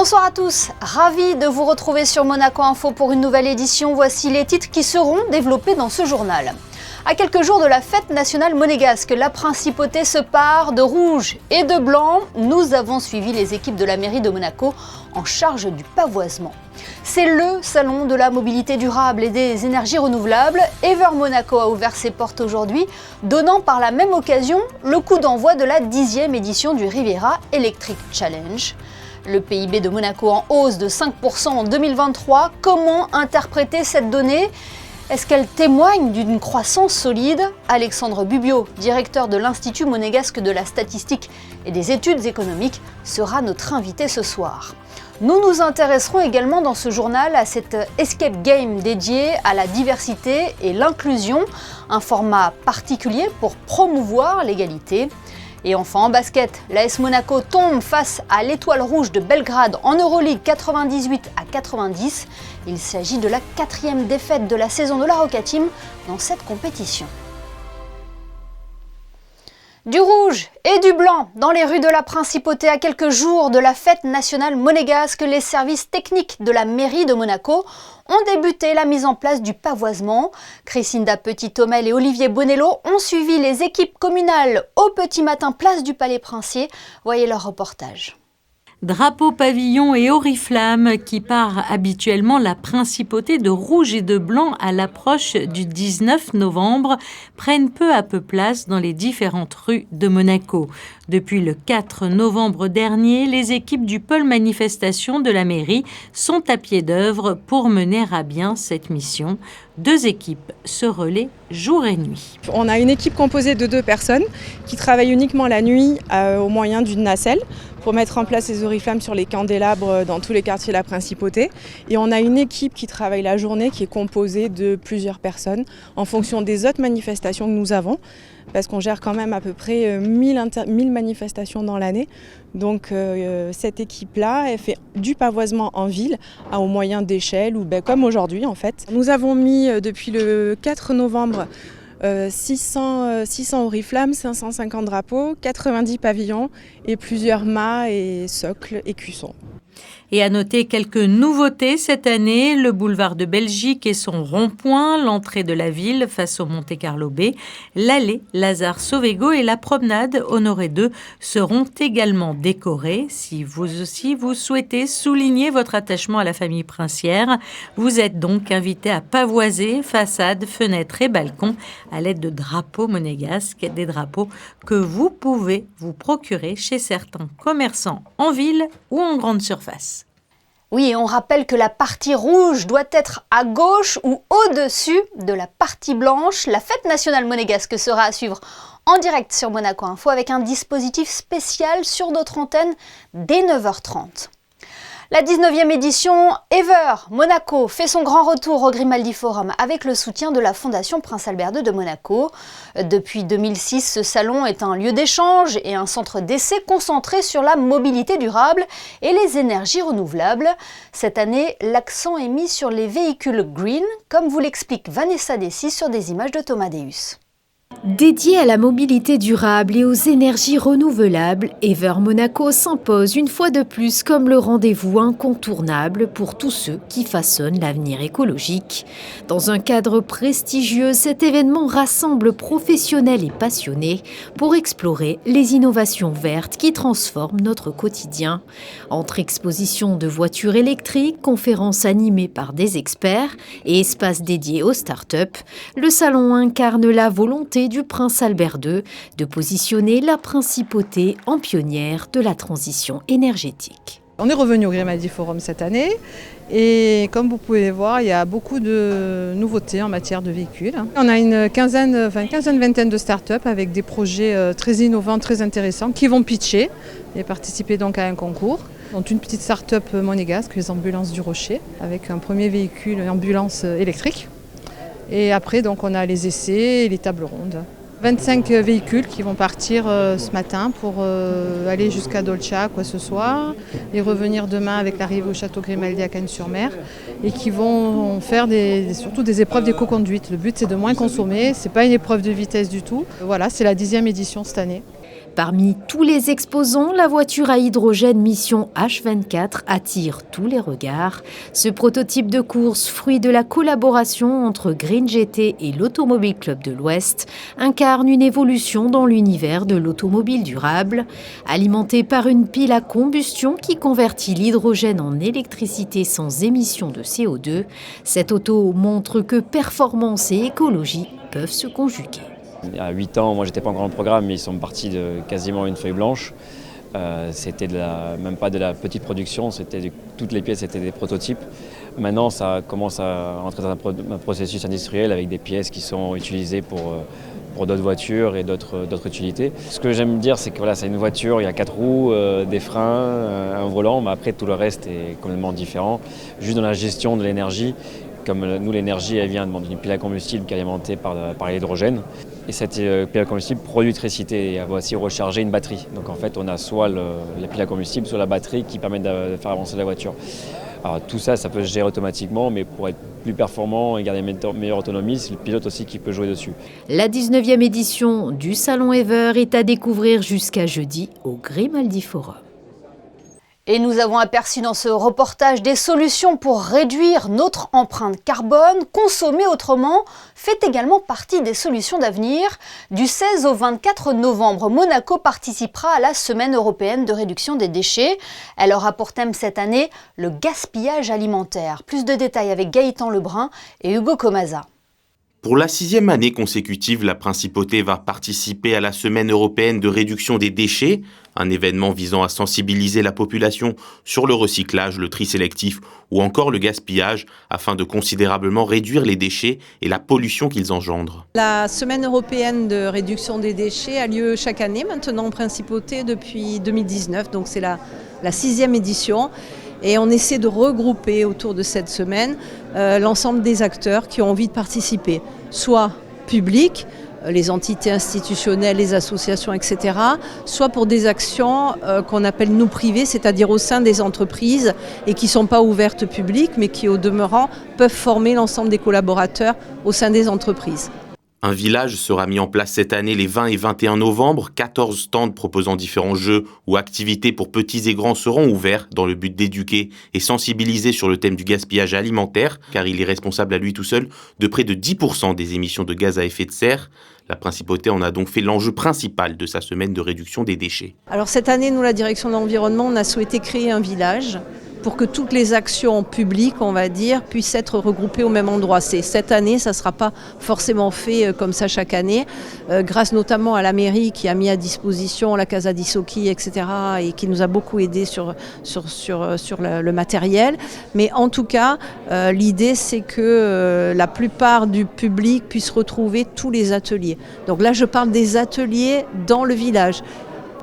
Bonsoir à tous, ravi de vous retrouver sur Monaco Info pour une nouvelle édition. Voici les titres qui seront développés dans ce journal. À quelques jours de la fête nationale monégasque, la principauté se pare de rouge et de blanc. Nous avons suivi les équipes de la mairie de Monaco en charge du pavoisement. C'est le salon de la mobilité durable et des énergies renouvelables. Ever Monaco a ouvert ses portes aujourd'hui, donnant par la même occasion le coup d'envoi de la 10e édition du Riviera Electric Challenge. Le PIB de Monaco en hausse de 5% en 2023. Comment interpréter cette donnée ? Est-ce qu'elle témoigne d'une croissance solide ? Alexandre Bubiot, directeur de l'Institut monégasque de la statistique et des études économiques, sera notre invité ce soir. Nous nous intéresserons également dans ce journal à cette escape game dédiée à la diversité et l'inclusion, un format particulier pour promouvoir l'égalité. Et enfin en basket, l'AS Monaco tombe face à l'Étoile Rouge de Belgrade en Euroleague 98-90. Il s'agit de la 4e défaite de la saison de la Roca Team dans cette compétition. Du rouge et du blanc dans les rues de la Principauté à quelques jours de la fête nationale monégasque, les services techniques de la mairie de Monaco ont débuté la mise en place du pavoisement. Christinda Petit-Thomel et Olivier Bonello ont suivi les équipes communales au petit matin place du Palais Princier. Voyez leur reportage. Drapeau, pavillon et oriflamme qui part habituellement la principauté de rouge et de blanc à l'approche du 19 novembre prennent peu à peu place dans les différentes rues de Monaco. Depuis le 4 novembre dernier, les équipes du pôle manifestation de la mairie sont à pied d'œuvre pour mener à bien cette mission. 2 équipes se relaient jour et nuit. On a une équipe composée de 2 personnes qui travaillent uniquement la nuit au moyen d'une nacelle pour mettre en place les oriflammes sur les candélabres dans tous les quartiers de la Principauté. Et on a une équipe qui travaille la journée qui est composée de plusieurs personnes en fonction des autres manifestations que nous avons, parce qu'on gère quand même à peu près 1000 manifestations dans l'année. Donc cette équipe-là, elle fait du pavoisement en ville au moyen d'échelles ou comme aujourd'hui en fait. Nous avons mis depuis le 4 novembre 600 oriflammes, 550 drapeaux, 90 pavillons et plusieurs mâts et socles et cuissons. Et à noter quelques nouveautés cette année, le boulevard de Belgique et son rond-point, l'entrée de la ville face au Monte-Carlo Bay, l'allée Lazare Sauvego et la promenade Honoré II seront également décorés. Si vous aussi vous souhaitez souligner votre attachement à la famille princière, vous êtes donc invité à pavoiser façades, fenêtres et balcons à l'aide de drapeaux monégasques, des drapeaux que vous pouvez vous procurer chez certains commerçants en ville ou en grande surface. Oui, on rappelle que la partie rouge doit être à gauche ou au-dessus de la partie blanche. La fête nationale monégasque sera à suivre en direct sur Monaco Info avec un dispositif spécial sur notre antenne dès 9h30. La 19e édition Ever Monaco fait son grand retour au Grimaldi Forum avec le soutien de la Fondation Prince Albert II de Monaco. Depuis 2006, ce salon est un lieu d'échange et un centre d'essai concentré sur la mobilité durable et les énergies renouvelables. Cette année, l'accent est mis sur les véhicules green, comme vous l'explique Vanessa Dessy sur des images de Thomas Deus. Dédié à la mobilité durable et aux énergies renouvelables, Ever Monaco s'impose une fois de plus comme le rendez-vous incontournable pour tous ceux qui façonnent l'avenir écologique. Dans un cadre prestigieux, cet événement rassemble professionnels et passionnés pour explorer les innovations vertes qui transforment notre quotidien. Entre expositions de voitures électriques, conférences animées par des experts et espaces dédiés aux start-up, le salon incarne la volonté du Prince Albert II de positionner la principauté en pionnière de la transition énergétique. On est revenu au Grimaldi Forum cette année et comme vous pouvez voir, il y a beaucoup de nouveautés en matière de véhicules. On a une vingtaine de start-up avec des projets très innovants, très intéressants qui vont pitcher et participer donc à un concours. Donc une petite start-up monégasque, les ambulances du Rocher, avec un premier véhicule, une ambulance électrique. Et après, donc, on a les essais et les tables rondes. 25 véhicules qui vont partir ce matin pour aller jusqu'à Dolcia ce soir et revenir demain avec l'arrivée au château Grimaldi à Cannes-sur-Mer et qui vont faire surtout des épreuves d'éco-conduite. Le but c'est de moins consommer, c'est pas une épreuve de vitesse du tout. Voilà, c'est la 10e édition cette année. Parmi tous les exposants, la voiture à hydrogène mission H24 attire tous les regards. Ce prototype de course, fruit de la collaboration entre Green GT et l'Automobile Club de l'Ouest, incarne une évolution dans l'univers de l'automobile durable. Alimenté par une pile à combustion qui convertit l'hydrogène en électricité sans émission de CO2, cette auto montre que performance et écologie peuvent se conjuguer. Il y a 8 ans, moi j'étais pas encore dans le programme, mais ils sont partis de quasiment une feuille blanche. C'était même pas de la petite production, toutes les pièces étaient des prototypes. Maintenant ça commence à entrer dans un processus industriel avec des pièces qui sont utilisées pour d'autres voitures et d'autres utilités. Ce que j'aime dire, c'est que voilà, c'est une voiture, il y a 4 roues, des freins, un volant, mais après tout le reste est complètement différent. Juste dans la gestion de l'énergie, comme nous l'énergie elle vient d'une pile à combustible qui est alimentée par l'hydrogène. Et cette pile à combustible produit l'électricité et elle va aussi recharger une batterie. Donc en fait on a soit la pile à combustible, soit la batterie qui permet de faire avancer la voiture. Alors tout ça, ça peut se gérer automatiquement, mais pour être plus performant et garder une meilleure autonomie, c'est le pilote aussi qui peut jouer dessus. La 19e édition du Salon Ever est à découvrir jusqu'à jeudi au Grimaldi Forum. Et nous avons aperçu dans ce reportage des solutions pour réduire notre empreinte carbone. Consommer autrement fait également partie des solutions d'avenir. Du 16 au 24 novembre, Monaco participera à la Semaine européenne de réduction des déchets. Elle aura pour thème cette année le gaspillage alimentaire. Plus de détails avec Gaëtan Lebrun et Hugo Comaza. Pour la 6e année consécutive, la Principauté va participer à la Semaine européenne de réduction des déchets, un événement visant à sensibiliser la population sur le recyclage, le tri sélectif ou encore le gaspillage afin de considérablement réduire les déchets et la pollution qu'ils engendrent. La Semaine européenne de réduction des déchets a lieu chaque année maintenant en Principauté depuis 2019, donc c'est la 6e édition. Et on essaie de regrouper autour de cette semaine l'ensemble des acteurs qui ont envie de participer, soit publics, les entités institutionnelles, les associations, etc., soit pour des actions qu'on appelle nous privées, c'est-à-dire au sein des entreprises et qui ne sont pas ouvertes publiques, mais qui au demeurant peuvent former l'ensemble des collaborateurs au sein des entreprises. Un village sera mis en place cette année les 20 et 21 novembre. 14 stands proposant différents jeux ou activités pour petits et grands seront ouverts dans le but d'éduquer et sensibiliser sur le thème du gaspillage alimentaire, car il est responsable à lui tout seul de près de 10% des émissions de gaz à effet de serre. La Principauté en a donc fait l'enjeu principal de sa semaine de réduction des déchets. Alors cette année, nous, la direction de l'environnement, on a souhaité créer un village pour que toutes les actions publiques, on va dire, puissent être regroupées au même endroit. Cette année, ça ne sera pas forcément fait comme ça chaque année, grâce notamment à la mairie qui a mis à disposition la Casa di Socchi, etc., et qui nous a beaucoup aidé sur le matériel. Mais en tout cas, l'idée, c'est que la plupart du public puisse retrouver tous les ateliers. Donc là, je parle des ateliers dans le village.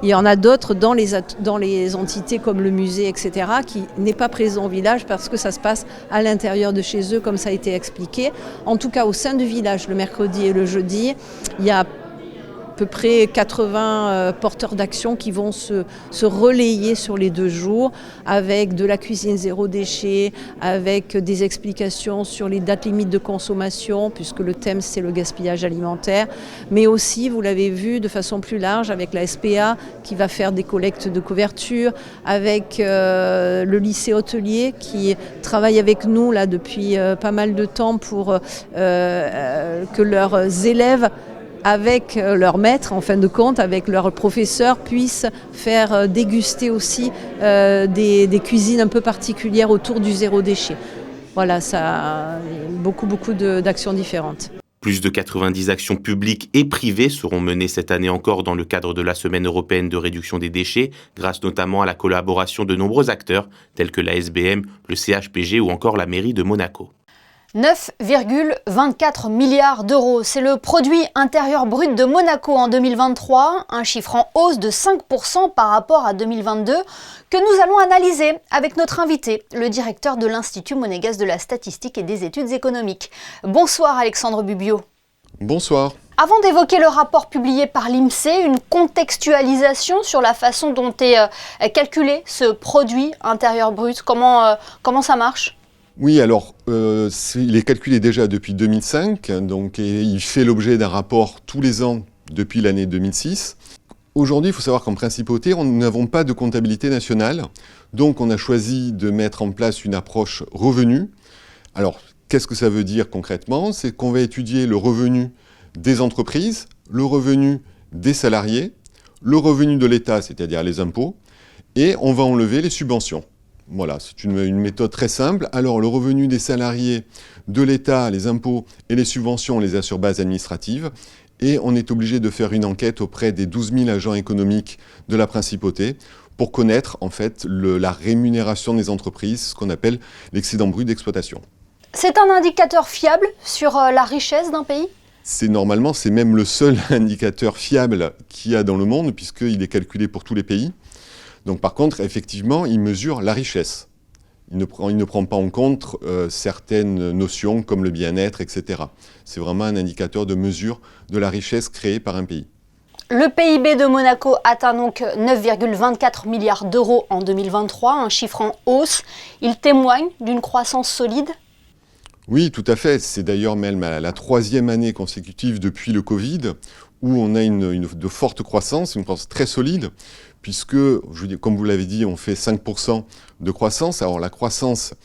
Il y en a d'autres dans les entités comme le musée, etc., qui n'est pas présent au village parce que ça se passe à l'intérieur de chez eux, comme ça a été expliqué. En tout cas, au sein du village, le mercredi et le jeudi, il y a à peu près 80 porteurs d'action qui vont se relayer sur les 2 jours avec de la cuisine zéro déchet, avec des explications sur les dates limites de consommation, puisque le thème c'est le gaspillage alimentaire, mais aussi, vous l'avez vu, de façon plus large avec la SPA qui va faire des collectes de couverture, avec le lycée hôtelier qui travaille avec nous là depuis pas mal de temps pour que leurs élèves avec leur maître, en fin de compte, avec leurs professeurs, puissent faire déguster aussi des cuisines un peu particulières autour du zéro déchet. Voilà, ça a beaucoup d'actions différentes. Plus de 90 actions publiques et privées seront menées cette année encore dans le cadre de la Semaine européenne de réduction des déchets, grâce notamment à la collaboration de nombreux acteurs, tels que la SBM, le CHPG ou encore la mairie de Monaco. 9,24 milliards d'euros, c'est le produit intérieur brut de Monaco en 2023, un chiffre en hausse de 5% par rapport à 2022 que nous allons analyser avec notre invité, le directeur de l'Institut monégasque de la statistique et des études économiques. Bonsoir Alexandre Bubiot. Bonsoir. Avant d'évoquer le rapport publié par l'INSEE, une contextualisation sur la façon dont est calculé ce produit intérieur brut, comment ça marche ? Oui, alors il est calculé déjà depuis 2005, donc, et il fait l'objet d'un rapport tous les ans depuis l'année 2006. Aujourd'hui, il faut savoir qu'en principauté, nous n'avons pas de comptabilité nationale. Donc, on a choisi de mettre en place une approche revenu. Alors, qu'est-ce que ça veut dire concrètement? C'est qu'on va étudier le revenu des entreprises, le revenu des salariés, le revenu de l'État, c'est-à-dire les impôts, et on va enlever les subventions. Voilà, c'est une méthode très simple. Alors, le revenu des salariés, de l'État, les impôts et les subventions, on les a sur base administrative. Et on est obligé de faire une enquête auprès des 12 000 agents économiques de la principauté pour connaître en fait la rémunération des entreprises, ce qu'on appelle l'excédent brut d'exploitation. C'est un indicateur fiable sur la richesse d'un pays ? C'est même le seul indicateur fiable qu'il y a dans le monde, puisqu'il est calculé pour tous les pays. Donc par contre, effectivement, il mesure la richesse. Il ne prend pas en compte certaines notions comme le bien-être, etc. C'est vraiment un indicateur de mesure de la richesse créée par un pays. Le PIB de Monaco atteint donc 9,24 milliards d'euros en 2023, un chiffre en hausse. Il témoigne d'une croissance solide ? Oui, tout à fait. C'est d'ailleurs même la troisième année consécutive depuis le Covid où on a de forte croissance, une croissance très solide, puisque, comme vous l'avez dit, on fait 5% de croissance. Alors la croissance,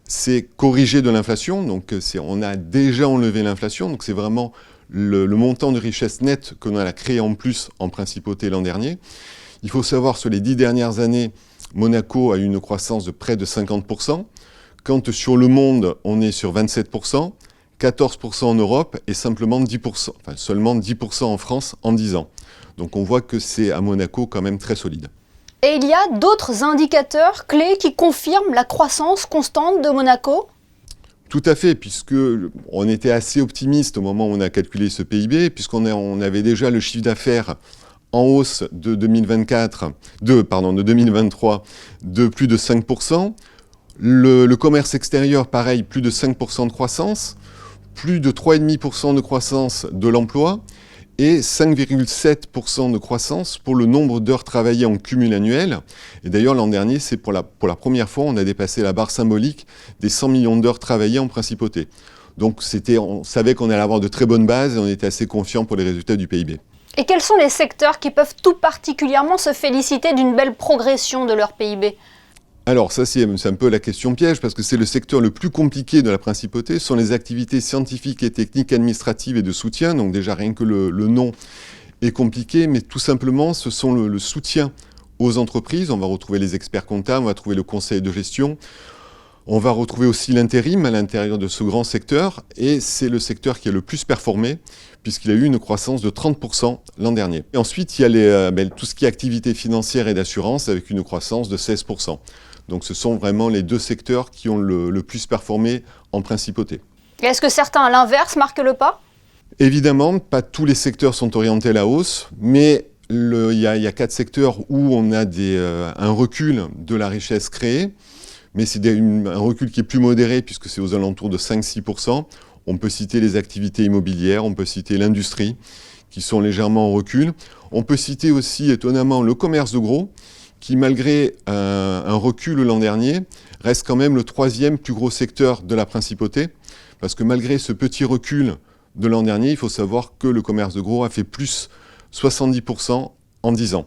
c'est corriger de l'inflation, donc on a déjà enlevé l'inflation, donc c'est vraiment le montant de richesse nette que l'on a créé en plus en principauté l'an dernier. Il faut savoir, sur les 10 dernières années, Monaco a eu une croissance de près de 50%, quand sur le monde, on est sur 27%, 14% en Europe et seulement 10% en France en 10 ans. Donc on voit que c'est à Monaco quand même très solide. Et il y a d'autres indicateurs clés qui confirment la croissance constante de Monaco ? Tout à fait, puisqu'on était assez optimiste au moment où on a calculé ce PIB, puisqu'on avait déjà le chiffre d'affaires en hausse de 2023 de plus de 5%. Le commerce extérieur, pareil, plus de 5% de croissance, plus de 3,5% de croissance de l'emploi et 5,7% de croissance pour le nombre d'heures travaillées en cumul annuel. Et d'ailleurs, l'an dernier, c'est pour la première fois, on a dépassé la barre symbolique des 100 millions d'heures travaillées en principauté. Donc on savait qu'on allait avoir de très bonnes bases et on était assez confiants pour les résultats du PIB. Et quels sont les secteurs qui peuvent tout particulièrement se féliciter d'une belle progression de leur PIB ? Alors ça, c'est un peu la question piège, parce que c'est le secteur le plus compliqué de la principauté. Ce sont les activités scientifiques et techniques, administratives et de soutien. Donc déjà, rien que le nom est compliqué, mais tout simplement, ce sont le soutien aux entreprises. On va retrouver les experts comptables, on va trouver le conseil de gestion. On va retrouver aussi l'intérim à l'intérieur de ce grand secteur. Et c'est le secteur qui a le plus performé, puisqu'il a eu une croissance de 30% l'an dernier. Et ensuite, il y a tout ce qui est activité financière et d'assurance, avec une croissance de 16%. Donc ce sont vraiment les deux secteurs qui ont le plus performé en principauté. Et est-ce que certains, à l'inverse, marquent le pas ? Évidemment, pas tous les secteurs sont orientés à la hausse, mais il y a 4 secteurs où on a un recul de la richesse créée, mais c'est un recul qui est plus modéré puisque c'est aux alentours de 5-6%. On peut citer les activités immobilières, on peut citer l'industrie qui sont légèrement en recul. On peut citer aussi étonnamment le commerce de gros, qui malgré un recul l'an dernier, reste quand même le 3e plus gros secteur de la principauté, parce que malgré ce petit recul de l'an dernier, il faut savoir que le commerce de gros a fait plus 70% en 10 ans.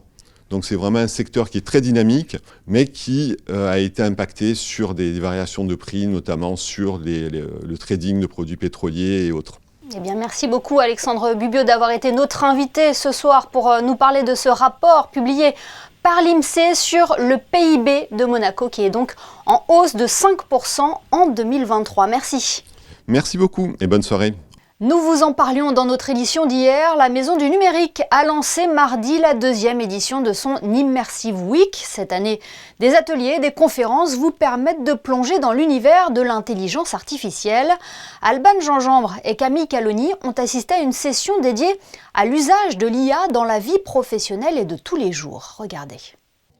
Donc c'est vraiment un secteur qui est très dynamique, mais qui a été impacté sur des variations de prix, notamment sur le trading de produits pétroliers et autres. Eh bien, merci beaucoup Alexandre Bubiot d'avoir été notre invité ce soir pour nous parler de ce rapport publié par l'INSEE sur le PIB de Monaco qui est donc en hausse de 5% en 2023. Merci. Merci beaucoup et bonne soirée. Nous vous en parlions dans notre édition d'hier. La Maison du Numérique a lancé mardi la 2e édition de son Immersive Week. Cette année, des ateliers, des conférences vous permettent de plonger dans l'univers de l'intelligence artificielle. Alban Gingembre et Camille Caloni ont assisté à une session dédiée à l'usage de l'IA dans la vie professionnelle et de tous les jours. Regardez.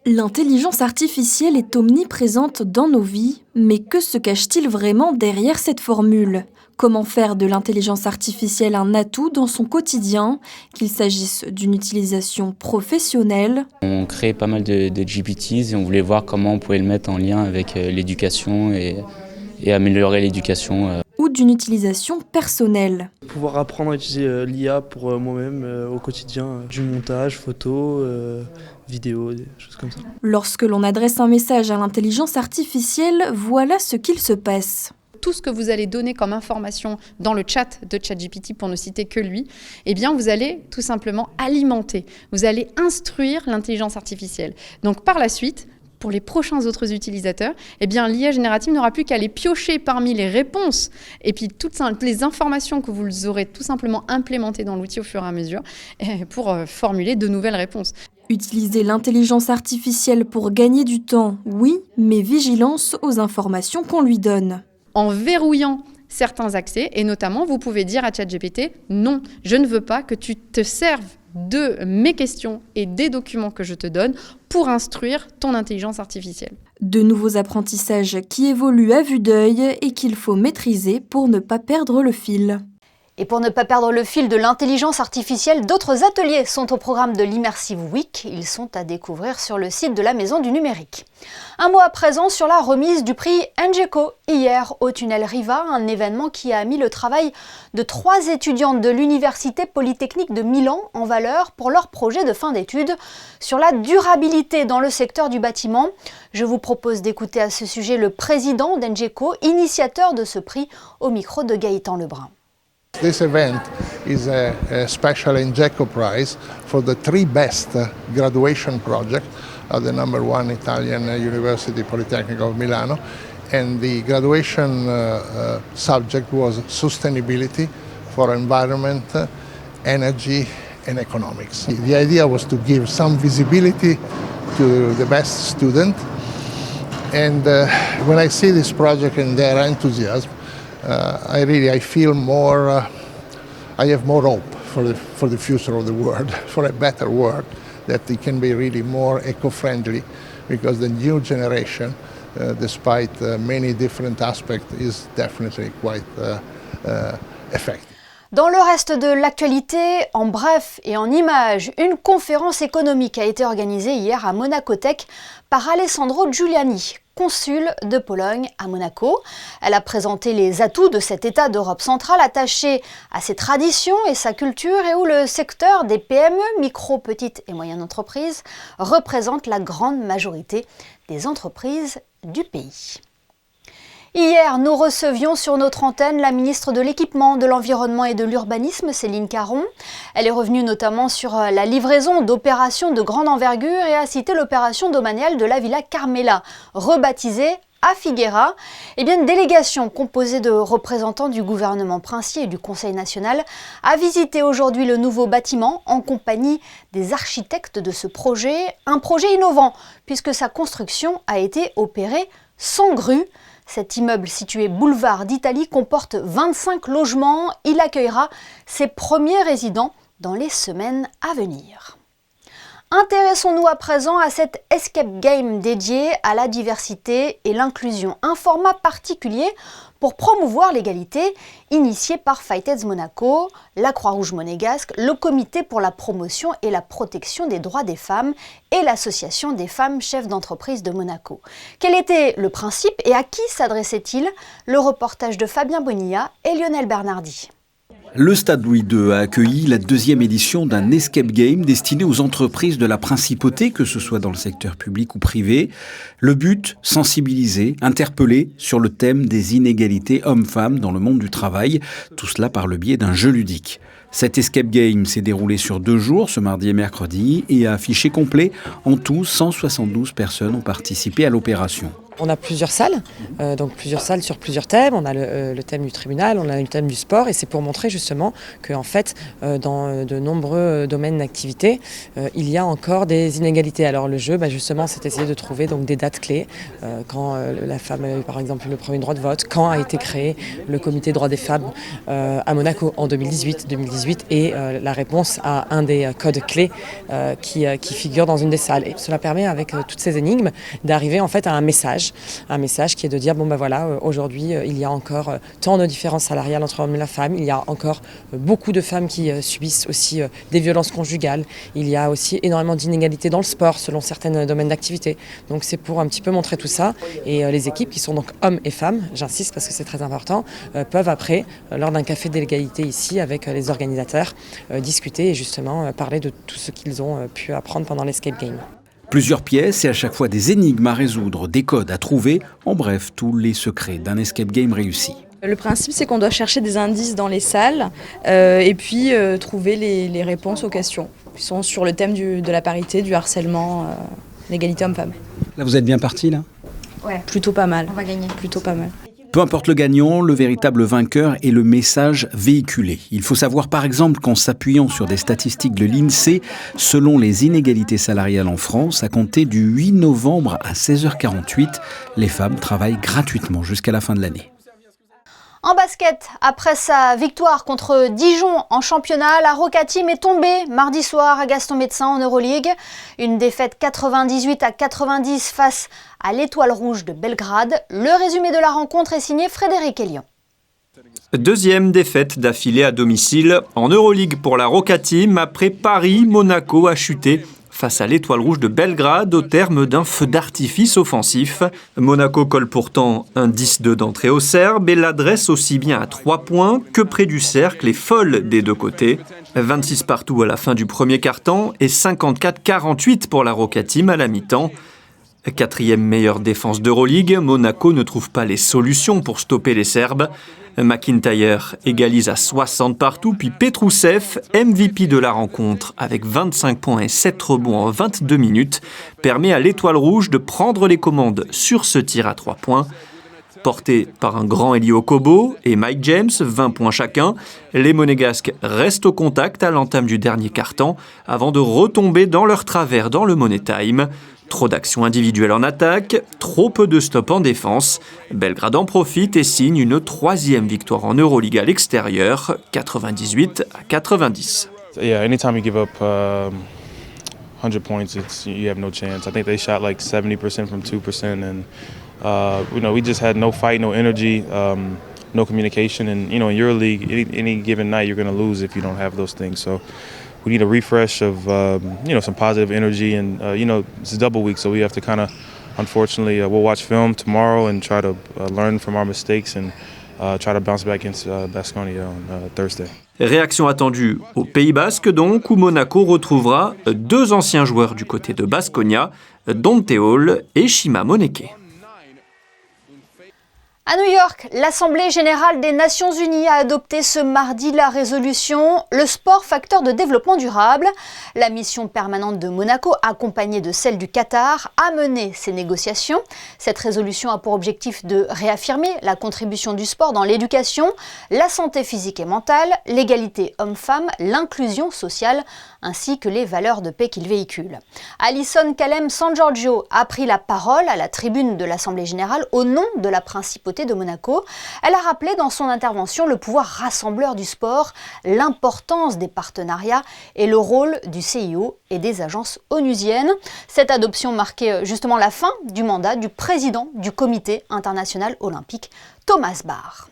L'intelligence artificielle est omniprésente dans nos vies, mais que se cache-t-il vraiment derrière cette formule ? Comment faire de l'intelligence artificielle un atout dans son quotidien, qu'il s'agisse d'une utilisation professionnelle ? On crée pas mal de GPTs et on voulait voir comment on pouvait le mettre en lien avec l'éducation et améliorer l'éducation. Ou ou d'une utilisation personnelle. Pouvoir apprendre à utiliser l'IA pour moi-même au quotidien, du montage, photos, vidéos, des choses comme ça. Lorsque l'on adresse un message à l'intelligence artificielle, voilà ce qu'il se passe. Tout ce que vous allez donner comme information dans le chat de ChatGPT, pour ne citer que lui, eh bien vous allez tout simplement alimenter, vous allez instruire l'intelligence artificielle. Donc par la suite, pour les prochains autres utilisateurs, eh bien l'IA générative n'aura plus qu'à les piocher parmi les réponses et puis toutes les informations que vous aurez tout simplement implémentées dans l'outil au fur et à mesure pour formuler de nouvelles réponses. Utiliser l'intelligence artificielle pour gagner du temps, oui, mais vigilance aux informations qu'on lui donne. En verrouillant certains accès, et notamment, vous pouvez dire à ChatGPT, non, je ne veux pas que tu te serves de mes questions et des documents que je te donne pour instruire ton intelligence artificielle. De nouveaux apprentissages qui évoluent à vue d'œil et qu'il faut maîtriser pour ne pas perdre le fil. Et pour ne pas perdre le fil de l'intelligence artificielle, d'autres ateliers sont au programme de l'Immersive Week. Ils sont à découvrir sur le site de la Maison du Numérique. Un mot à présent sur la remise du prix NGECO hier au Tunnel Riva, un événement qui a mis le travail de 3 étudiantes de l'Université Polytechnique de Milan en valeur pour leur projet de fin d'études sur la durabilité dans le secteur du bâtiment. Je vous propose d'écouter à ce sujet le président d'NGECO, initiateur de ce prix, au micro de Gaëtan Lebrun. This event is a special NGECO prize for the 3 best graduation projects of the #1 Italian University Polytechnic of Milano, and the graduation subject was sustainability for environment, energy and economics. The idea was to give some visibility to the best student, and when I see this project and their enthusiasm, I feel more, I have more hope for the future of the world, for a better world, that it can be really more eco-friendly, because the new generation, despite many different aspects, is definitely quite effective. Dans le reste de l'actualité, en bref et en images, une conférence économique a été organisée hier à Monaco Tech par Alessandro Giuliani, consul de Pologne à Monaco. Elle a présenté les atouts de cet État d'Europe centrale attaché à ses traditions et sa culture et où le secteur des PME, micro, petites et moyennes entreprises, représente la grande majorité des entreprises du pays. Hier, nous recevions sur notre antenne la ministre de l'Équipement, de l'Environnement et de l'Urbanisme, Céline Caron. Elle est revenue notamment sur la livraison d'opérations de grande envergure et a cité l'opération domaniale de la Villa Carmela, rebaptisée à Figueira. Eh bien, une délégation composée de représentants du gouvernement princier et du Conseil national a visité aujourd'hui le nouveau bâtiment en compagnie des architectes de ce projet. Un projet innovant puisque sa construction a été opérée sans grue. Cet immeuble situé boulevard d'Italie comporte 25 logements. Il accueillera ses premiers résidents dans les semaines à venir. Intéressons-nous à présent à cet escape game dédié à la diversité et l'inclusion, un format particulier pour promouvoir l'égalité, initié par Fight-Aids Monaco, la Croix-Rouge monégasque, le Comité pour la promotion et la protection des droits des femmes et l'Association des femmes chefs d'entreprise de Monaco. Quel était le principe et à qui s'adressait-il? Le reportage de Fabien Bonilla et Lionel Bernardi. Le Stade Louis II a accueilli la 2e édition d'un escape game destiné aux entreprises de la principauté, que ce soit dans le secteur public ou privé. Le but, sensibiliser, interpeller sur le thème des inégalités hommes-femmes dans le monde du travail, tout cela par le biais d'un jeu ludique. Cet escape game s'est déroulé sur 2 jours, ce mardi et mercredi, et a affiché complet. En tout, 172 personnes ont participé à l'opération. On a plusieurs salles, donc plusieurs salles sur plusieurs thèmes. On a le thème du tribunal, on a le thème du sport, et c'est pour montrer justement que en fait, dans de nombreux domaines d'activité, il y a encore des inégalités. Alors le jeu, justement, c'est essayer de trouver donc des dates clés. Quand la femme a eu par exemple le premier droit de vote, quand a été créé le comité droits des femmes à Monaco en 2018, et la réponse à un des codes clés qui figure dans une des salles. Et cela permet, avec toutes ces énigmes, d'arriver en fait à un message un message qui est de dire bon ben voilà, aujourd'hui il y a encore tant de différences salariales entre hommes et la femme, il y a encore beaucoup de femmes qui subissent aussi des violences conjugales, il y a aussi énormément d'inégalités dans le sport selon certains domaines d'activité. Donc c'est pour un petit peu montrer tout ça, et les équipes qui sont donc hommes et femmes, j'insiste parce que c'est très important, peuvent après, lors d'un café de l'égalité ici avec les organisateurs, discuter et justement parler de tout ce qu'ils ont pu apprendre pendant l'escape game. Plusieurs pièces et à chaque fois des énigmes à résoudre, des codes à trouver, en bref, tous les secrets d'un escape game réussi. Le principe, c'est qu'on doit chercher des indices dans les salles et puis trouver les réponses aux questions qui sont sur le thème de la parité, du harcèlement, l'égalité homme-femme. Là, vous êtes bien parti, là ? Ouais, plutôt pas mal. On va gagner. Plutôt pas mal. Peu importe le gagnant, le véritable vainqueur est le message véhiculé. Il faut savoir par exemple qu'en s'appuyant sur des statistiques de l'INSEE, selon les inégalités salariales en France, à compter du 8 novembre à 16h48, les femmes travaillent gratuitement jusqu'à la fin de l'année. En basket, après sa victoire contre Dijon en championnat, la Roca Team est tombée mardi soir à Gaston-Médecin en Euroleague. Une défaite 98-90 face à l'Étoile Rouge de Belgrade. Le résumé de la rencontre est signé Frédéric Elion. Deuxième défaite d'affilée à domicile en Euroleague pour la Roca Team après Paris. Monaco a chuté face à l'Étoile Rouge de Belgrade au terme d'un feu d'artifice offensif. Monaco colle pourtant un 10-2 d'entrée aux Serbes et l'adresse aussi bien à 3 points que près du cercle et folle des deux côtés. 26 partout à la fin du premier quart-temps et 54-48 pour la Roca Team à la mi-temps. Quatrième meilleure défense d'Euroleague, Monaco ne trouve pas les solutions pour stopper les Serbes. McIntyre égalise à 60 partout, puis Petrousev, MVP de la rencontre, avec 25 points et 7 rebonds en 22 minutes, permet à l'Étoile Rouge de prendre les commandes sur ce tir à 3 points. Portés par un grand Eli Okobo et Mike James, 20 points chacun, les Monégasques restent au contact à l'entame du dernier quart-temps avant de retomber dans leur travers dans le Money Time. Trop d'actions individuelles en attaque, trop peu de stops en défense. Belgrade en profite et signe une troisième victoire en Euroleague à l'extérieur, 98-90. Yeah, anytime you give up 100 points, you have no chance. I think they shot like 70% from 2%, and we just had no fight, no energy, no communication. And in Euroleague, any given night, you're going to lose if you don't have those things. So we need a refresh of some positive energy, and it's a double week, so we have to kind of, unfortunately, we'll watch film tomorrow and try to learn from our mistakes and try to bounce back against Baskonia on Thursday. Réaction attendue au Pays Basque donc, où Monaco retrouvera deux anciens joueurs du côté de Baskonia, Dante Hall et Shima Moneke. À New York, l'Assemblée générale des Nations unies a adopté ce mardi la résolution « Le sport facteur de développement durable ». La mission permanente de Monaco, accompagnée de celle du Qatar, a mené ces négociations. Cette résolution a pour objectif de réaffirmer la contribution du sport dans l'éducation, la santé physique et mentale, l'égalité homme-femme, l'inclusion sociale, ainsi que les valeurs de paix qu'il véhicule. Alison Kalem-San Giorgio a pris la parole à la tribune de l'Assemblée générale au nom de la principauté de Monaco. Elle a rappelé dans son intervention le pouvoir rassembleur du sport, l'importance des partenariats et le rôle du CIO et des agences onusiennes. Cette adoption marquait justement la fin du mandat du président du Comité international olympique, Thomas Bach.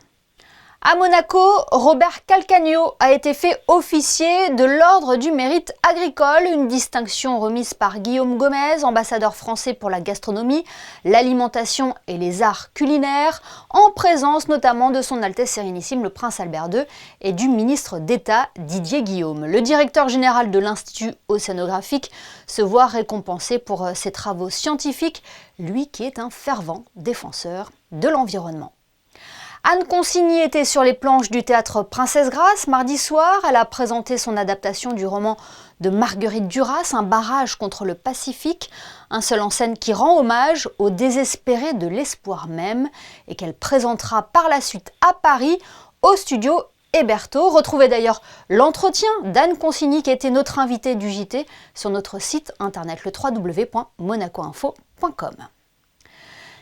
À Monaco, Robert Calcagno a été fait officier de l'Ordre du mérite agricole, une distinction remise par Guillaume Gomez, ambassadeur français pour la gastronomie, l'alimentation et les arts culinaires, en présence notamment de son Altesse Sérénissime le Prince Albert II et du ministre d'État Didier Guillaume. Le directeur général de l'Institut océanographique se voit récompensé pour ses travaux scientifiques, lui qui est un fervent défenseur de l'environnement. Anne Consigny était sur les planches du théâtre Princesse Grace mardi soir. Elle a présenté son adaptation du roman de Marguerite Duras, Un barrage contre le Pacifique, un seul en scène qui rend hommage aux désespérés de l'espoir même et qu'elle présentera par la suite à Paris au studio Héberto. Retrouvez d'ailleurs l'entretien d'Anne Consigny qui était notre invitée du JT sur notre site internet le www.monacoinfo.com.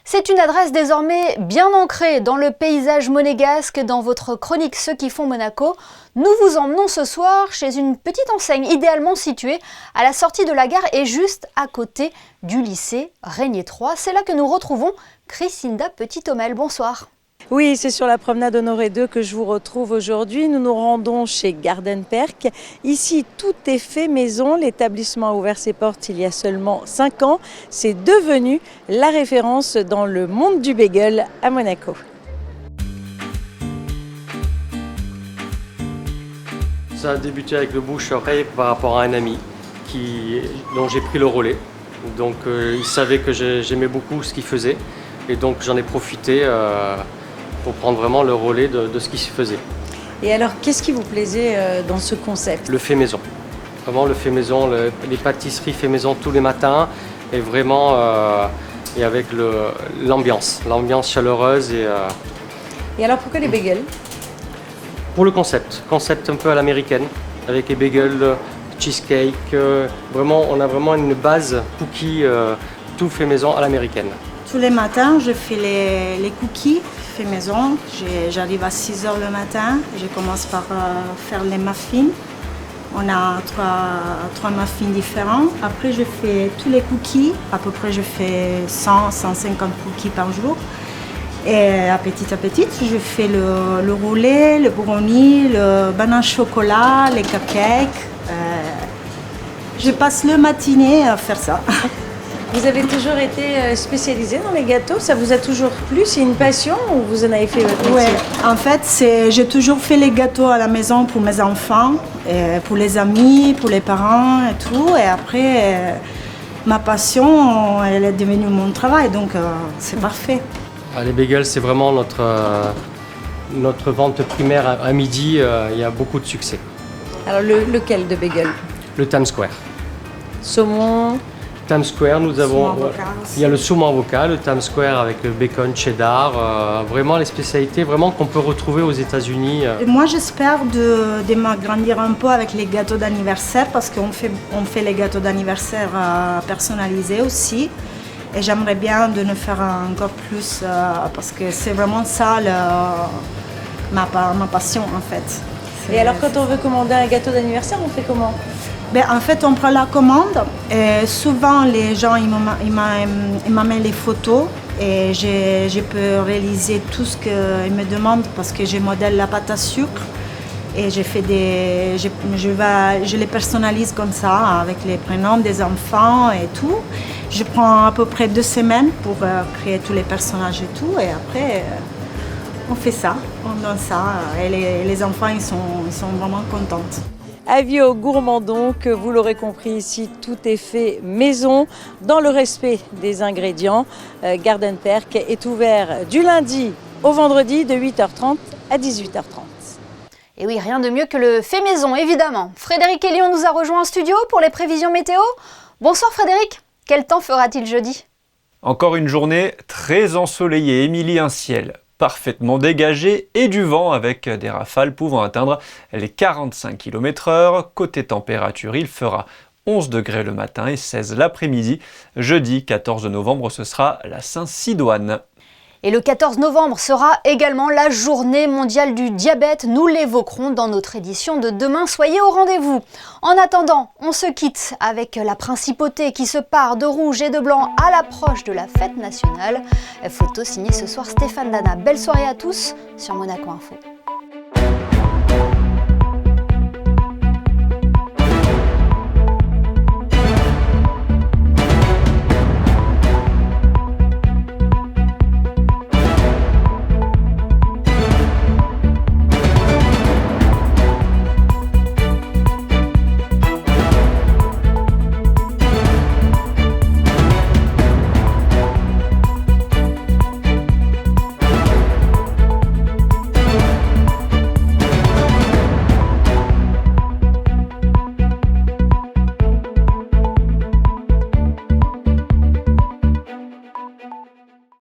C'est une adresse désormais bien ancrée dans le paysage monégasque. Dans votre chronique Ceux qui font Monaco, nous vous emmenons ce soir chez une petite enseigne idéalement située à la sortie de la gare et juste à côté du lycée Régnier 3. C'est là que nous retrouvons Chrisinda Petit-Homel. Bonsoir. Oui, c'est sur la promenade Honoré 2 que je vous retrouve aujourd'hui. Nous nous rendons chez Gardenperk. Ici, tout est fait maison. L'établissement a ouvert ses portes il y a seulement 5 ans. C'est devenu la référence dans le monde du bagel à Monaco. Ça a débuté avec le bouche-oreille par rapport à un ami dont j'ai pris le relais. Donc il savait que j'aimais beaucoup ce qu'il faisait et donc j'en ai profité pour prendre vraiment le relais de ce qui se faisait. Et alors, qu'est-ce qui vous plaisait dans ce concept? Le fait maison. Vraiment le fait maison, les pâtisseries fait maison tous les matins et vraiment et avec l'ambiance chaleureuse. Et alors, pourquoi les bagels? Pour le concept un peu à l'américaine, avec les bagels, cheesecake. Vraiment, on a vraiment une base cookie, tout fait maison à l'américaine. Tous les matins, je fais les cookies fait maison. J'arrive à 6 h le matin. Je commence par faire les muffins. On a trois muffins différents. Après, je fais tous les cookies. À peu près, je fais 100-150 cookies par jour. Et à petit, je fais le roulé, le brownie, le banane chocolat, les cupcakes. Je passe le matinée à faire ça. Vous avez toujours été spécialisée dans les gâteaux? Ça vous a toujours plu? C'est une passion ou vous en avez fait votre métier? Oui, en fait, j'ai toujours fait les gâteaux à la maison pour mes enfants, et pour les amis, pour les parents et tout. Et après, ma passion, elle est devenue mon travail, donc c'est parfait. Les bagels, c'est vraiment notre vente primaire à midi. Il y a beaucoup de succès. Alors, lequel de bagel? Le Times Square. Saumon? Times Square, il y a le saumon avocat, le Times Square avec le bacon cheddar, vraiment les spécialités vraiment qu'on peut retrouver aux États-Unis. Moi, j'espère de m'agrandir un peu avec les gâteaux d'anniversaire parce qu'on fait les gâteaux d'anniversaire personnalisés aussi. Et j'aimerais bien de ne faire encore plus parce que c'est vraiment ça ma passion en fait. Et alors quand on veut commander un gâteau d'anniversaire, on fait comment? En fait, on prend la commande et souvent les gens ils m'amènent les photos et je peux réaliser tout ce qu'ils me demandent parce que je modèle la pâte à sucre et je les personnalise comme ça avec les prénoms des enfants et tout. Je prends à peu près 2 semaines pour créer tous les personnages et tout et après on fait ça, on donne ça et les enfants ils sont vraiment contents. Avis aux gourmands donc, vous l'aurez compris ici, tout est fait maison dans le respect des ingrédients. Gardenperk est ouvert du lundi au vendredi de 8h30 à 18h30. Et oui, rien de mieux que le fait maison, évidemment. Frédéric Elion nous a rejoint en studio pour les prévisions météo. Bonsoir Frédéric, quel temps fera-t-il jeudi? Encore une journée très ensoleillée, Émilie, un ciel parfaitement dégagé et du vent avec des rafales pouvant atteindre les 45 km/h. Côté température, il fera 11 degrés le matin et 16 l'après-midi. Jeudi 14 novembre, ce sera la Saint-Sidoine. Et le 14 novembre sera également la journée mondiale du diabète. Nous l'évoquerons dans notre édition de demain. Soyez au rendez-vous. En attendant, on se quitte avec la principauté qui se pare de rouge et de blanc à l'approche de la fête nationale. Photo signée ce soir Stéphane Dana. Belle soirée à tous sur Monaco Info.